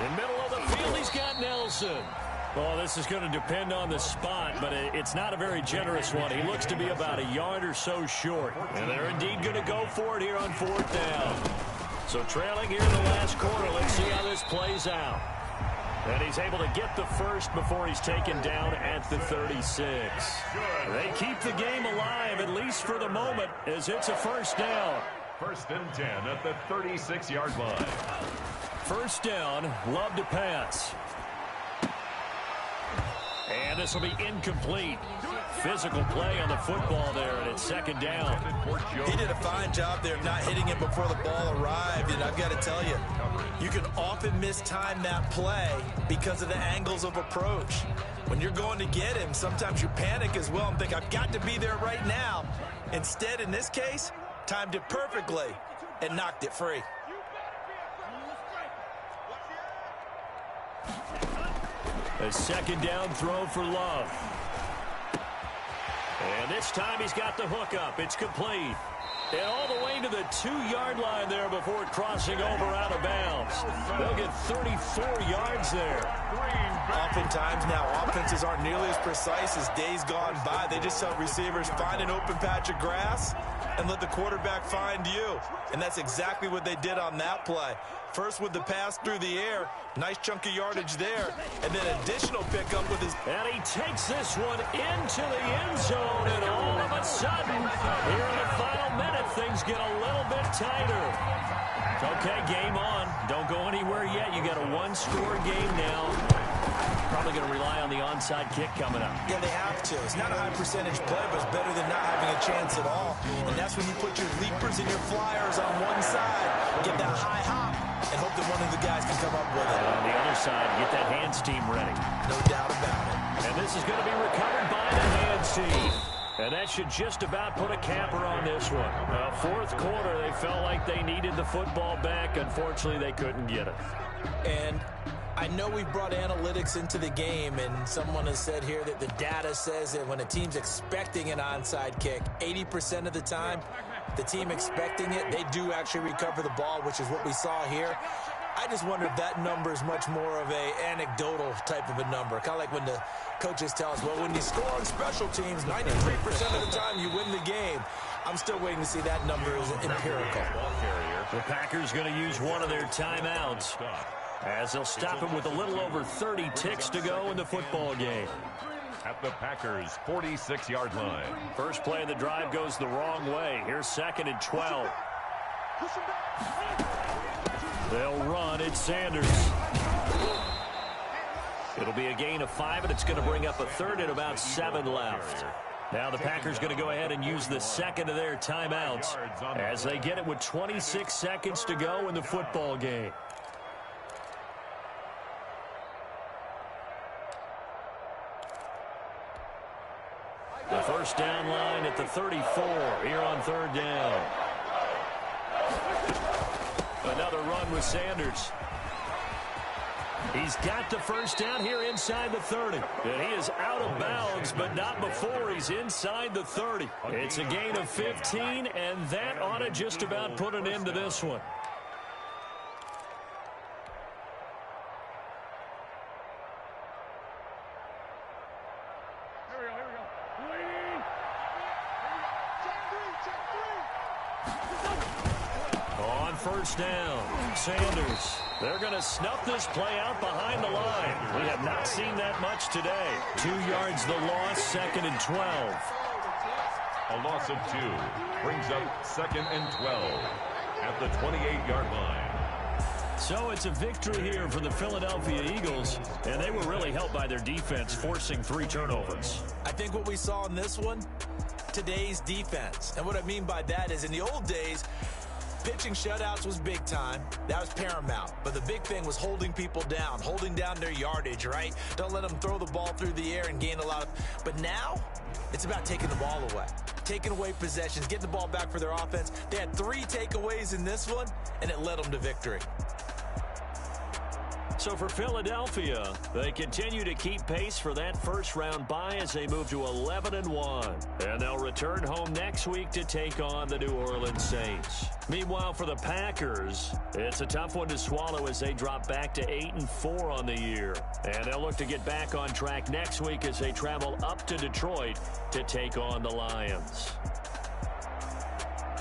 In middle of the field, he's got Nelson. Well, this is going to depend on the spot, but it's not a very generous one. He looks to be about a yard or so short. And they're indeed going to go for it here on 4th down. So trailing here in the last quarter, let's see how this plays out. And he's able to get the first before he's taken down at the 36. They keep the game alive, at least for the moment, as it's a 1st down. 1st and 10 at the 36-yard line. 1st down, Love to pass. And this will be incomplete. Physical play on the football there, and it's 2nd down. He did a fine job there of not hitting him before the ball arrived, and I've got to tell you, you can often mistime that play because of the angles of approach. When you're going to get him, sometimes you panic as well and think, I've got to be there right now. Instead, in this case, timed it perfectly and knocked it free. A 2nd down throw for Love. And this time he's got the hook up. It's complete. And all the way to the 2-yard line there before crossing over out of bounds. They'll get 34 yards there. Oftentimes now, offenses aren't nearly as precise as days gone by. They just tell receivers, find an open patch of grass and let the quarterback find you. And that's exactly what they did on that play. First with the pass through the air, nice chunk of yardage there, and then additional pickup with his... And he takes this one into the end zone, and all of a sudden, here in the final minute, things get a little bit tighter. Okay, game on. Don't go anywhere yet. You got a 1-score game now. Probably going to rely on the onside kick coming up. Yeah, they have to. It's not a high percentage play, but it's better than not having a chance at all. And that's when you put your leapers and your flyers on one side, get that high hop, and hope that one of the guys can come up with it. And on the other side, get that hands team ready. No doubt about it. And this is going to be recovered by the hands team. And that should just about put a capper on this one. Fourth quarter, they felt like they needed the football back. Unfortunately, they couldn't get it. And I know we've brought analytics into the game, and someone has said here that the data says that when a team's expecting an onside kick, 80% of the time, the team expecting it, they do actually recover the ball, which is what we saw here. I just wonder if that number is much more of a anecdotal type of a number. Kind of like when the coaches tell us, well, when you score on special teams, 93% of the time you win the game. I'm still waiting to see that number is empirical. The Packers going to use one of their timeouts, as they'll stop it with a little over 30 ticks to go in the football game. At the Packers' 46-yard line. First play of the drive goes the wrong way. Here's 2nd and 12. They'll run. It's Sanders. It'll be a gain of 5, and it's going to bring up a 3rd and about 7 left. Now the Packers going to go ahead and use the second of their timeouts as they get it with 26 seconds to go in the football game. The first down line at the 34 here on 3rd down. Another run with Sanders. He's got the first down here inside the 30. And he is out of bounds, but not before he's inside the 30. It's a gain of 15, and that ought to just about put an end to this one. First down, Sanders. They're going to snuff this play out behind the line. We have not seen that much today. 2 yards the loss, 2nd and 12. A loss of 2 brings up 2nd and 12 at the 28-yard line. So it's a victory here for the Philadelphia Eagles, and they were really helped by their defense, forcing 3 turnovers. I think what we saw in this one, today's defense. And what I mean by that is in the old days, pitching shutouts was big time. That was paramount. But the big thing was holding people down, holding down their yardage, right? Don't let them throw the ball through the air and gain a lot of... But now, it's about taking the ball away. Taking away possessions, getting the ball back for their offense. They had 3 takeaways in this one, and it led them to victory. So for Philadelphia, they continue to keep pace for that first-round bye as they move to 11-1. And they'll return home next week to take on the New Orleans Saints. Meanwhile, for the Packers, it's a tough one to swallow as they drop back to 8-4 on the year. And they'll look to get back on track next week as they travel up to Detroit to take on the Lions.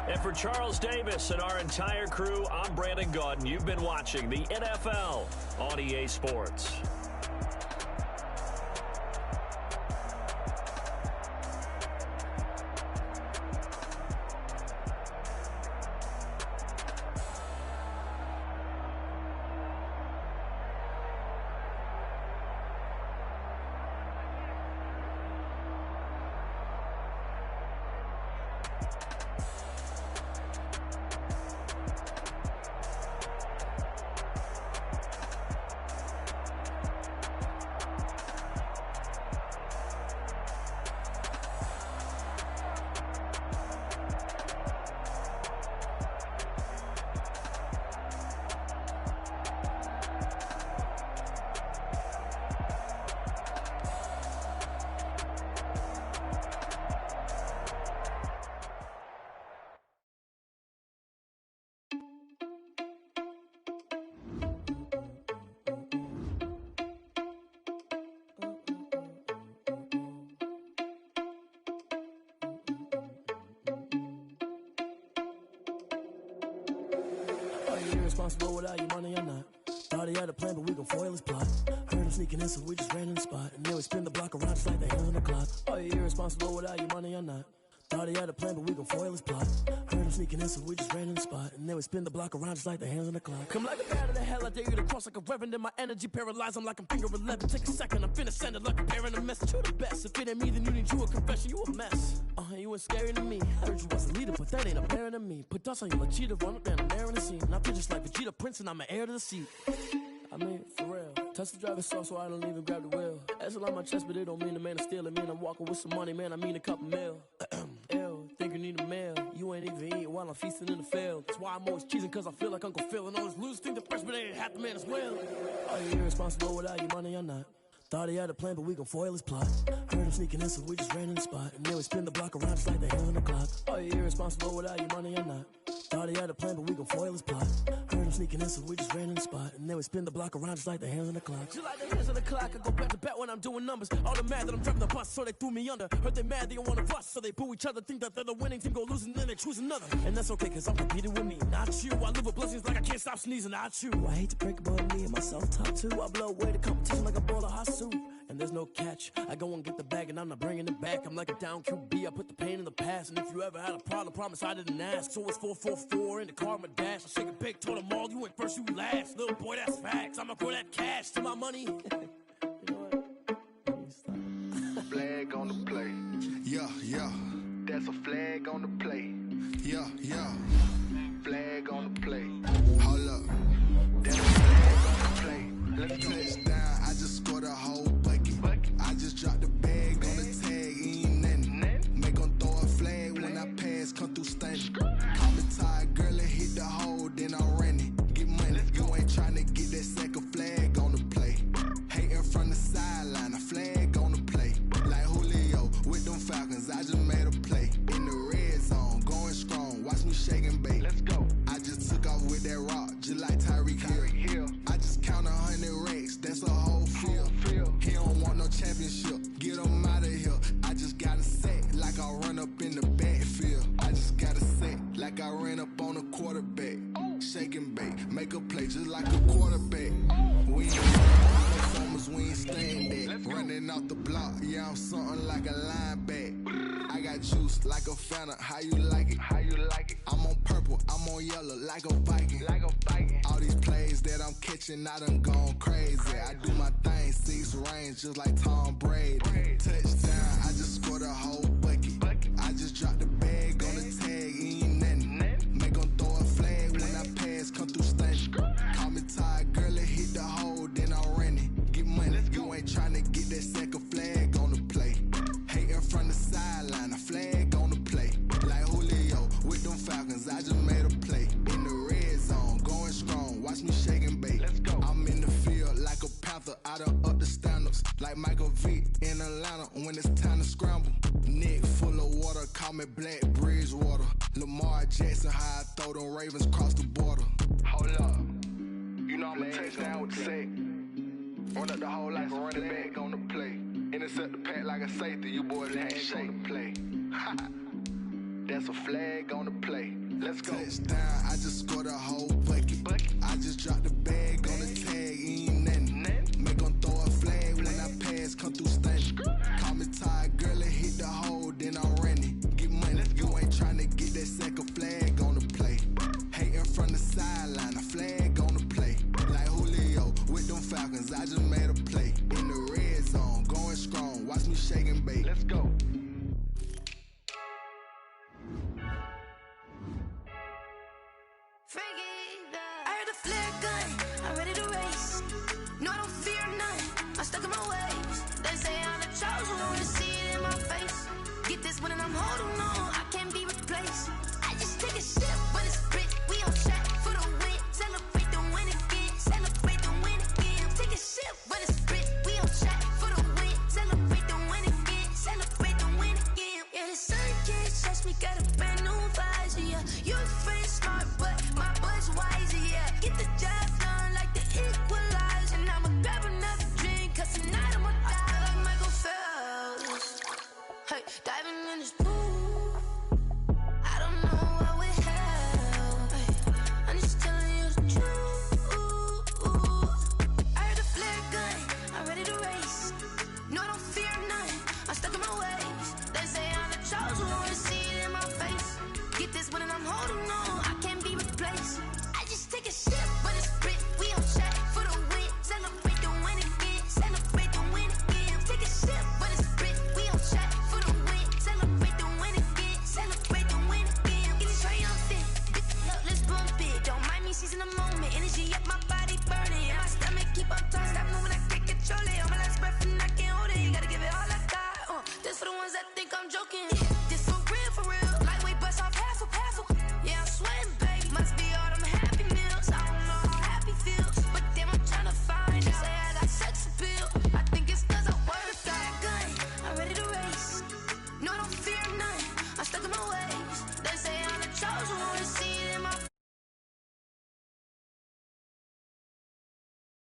And for Charles Davis and our entire crew, I'm Brandon Gaudin. You've been watching the NFL on EA Sports. Irresponsible without your money or not. Thought he had a plan, but we gon' foil his plot. Heard him sneaking in, so we just ran in the spot. And then we spin the block around just like the hands on the clock. Are you irresponsible without your money or not? Thought he had a plan, but we gon' foil his plot. Heard him sneaking in, so we just ran in the spot. And then we spin the block around just like the hands on the clock. Come like a bat of the hell, I dare you to cross like a reverend. And my energy paralyzed, I'm like I'm finger 11. Take a second, I'm finna send it like a parent a message. You the best, if it ain't me, then you need you a confession. You a mess, you was scary to me. Heard you was a leader, but that ain't apparent to me. Put dust on you like cheetah, run up down the air in the scene. And I feel just like Vegeta Prince, and I'm an heir to the seat. I mean, for real. Touch the driver's soft so I don't even grab the wheel. That's a lot on my chest, but it don't mean the man is stealing. It mean I'm walking with some money, man, I mean a couple mil. Ew, think you need a meal. You ain't even eating while I'm feasting in the field. That's why I'm always cheesing, cause I feel like Uncle Phil. And all those losers think the freshman ain't half the man as well. Are you irresponsible without your money or not? Thought he had a plan, but we gon' foil his plot. Heard him sneaking in, so we just ran in the spot. And then we spin the block around just like the hell in the clock. Are you irresponsible without your money or not? Thought he had a plan, but we gon' foil his plot. Heard him sneaking in, so we just ran in the spot. And then we spin the block around just like the hands on the clock. Just like the hands on the clock, I go back to back when I'm doing numbers. All the mad that I'm driving the bus, so they threw me under. Heard they mad, they don't wanna bust, so they boo each other. Think that they're the winning team, go losing, then they choose another. And that's okay, cause I'm competing with me, not you. I live with blessings like I can't stop sneezing, not you. I hate to break about me and my self-talk too. I blow away the competition like a bowl of hot soup. And there's no catch. I go and get the bag and I'm not bringing it back. I'm like a down QB, I put the pain in the past. And if you ever had a problem, promise I didn't ask. So it's 444 in the car, my dash. I shake a big, told them all, you went first, you last. Little boy, that's facts. I'ma throw that cash to my money. You know what? Flag on the play. Yeah, yeah. That's a flag on the play. Yeah, yeah. Flag on the play. Hold up. That's a flag on the play. Let's touchdown. I just scored a whole bucket. I just dropped the bag on the tag. Ain't nothing. Make them throw a flag when I pass. Come through stunning. Call me tired, girl, and hit the hole. Then I'm running. Get money. You ain't trying to get that second flag on the play. Hating from the sideline. A flag on the play. Like Julio with them Falcons. I just made a play. In the red zone. Going strong. Watch me shake and bake. Let's go. I just took off with that rock. Just like Tyreek Hill. I just count 100 racks. That's a whole field. He don't want no championship. Get him out of here. I just got a set like I run up in the backfield. I just got a set like I ran up on a quarterback. Shake and bake. Make a play just like a quarterback. We ain't performers, we ain't staying that. Running out the block, yeah, I'm something like a linebacker. I got juice like a Fanta, how you like it? How you like it? I'm on purple, I'm on yellow like a Viking. Like a Viking. All these plays that I'm catching, I done gone crazy. I do my thing, 6 range just like Tom Brady. Touchdown, I just scored a whole bucket. I just dropped the bag on the tag, ain't nothing. Make them throw a flag when I pass, come through stunning. Call me tired, girl, and hit the hole, then I'm running. Get money, you ain't trying to get that second flag on the play. Hating from the sideline, a flag on the play. Like Julio with them Falcons, I just made a play. In the red zone, going strong, watch me shake and bake. Let's go. I'm in the field like a panther, I done up the standards. Like Michael Vick in Atlanta when it's time to scramble. Neck full of water, call me Black Bridgewater. Lamar Jackson, how I throw them Ravens cross the border. Hold up. You know I'm a touchdown with the sack. Run up the whole like a running back on the play. Intercept the pack like a safety, you boys ain't shake. Play. That's a flag on the play. Let's go. Touchdown, I just scored a whole bucket. I just dropped the bag on the tag, ain't nothing. Make them throw a flag when I pass, come through stunning. Call me tired, girl, and hit the hole, then I'm running. Get money, you ain't trying to get that second flag on the play. Hating from the sideline, a flag on the play. Like Julio with them Falcons, I just made a play. In the red zone, going strong, watch me shake and bake. Let's go. I heard the flare gun, I'm ready to race. No, I don't fear none, I'm stuck in my ways. They say I'm the chosen one, to see it in my face. Get this one and I'm holding on, I can't be replaced. I just take a sip when it's split, we on track for the win. Celebrate the win again, celebrate the win again. Take a sip when it's split, we on track for the win. Celebrate the win again, celebrate the win again. Yeah, the sun can't touch me, got a brand new visor, yeah. You're friend smart, but my bud's wiser, yeah. Get the job done like the equalizer. And I'ma grab another drink, cause tonight I'ma die like Michael Phelps. Hey, diving in this pool.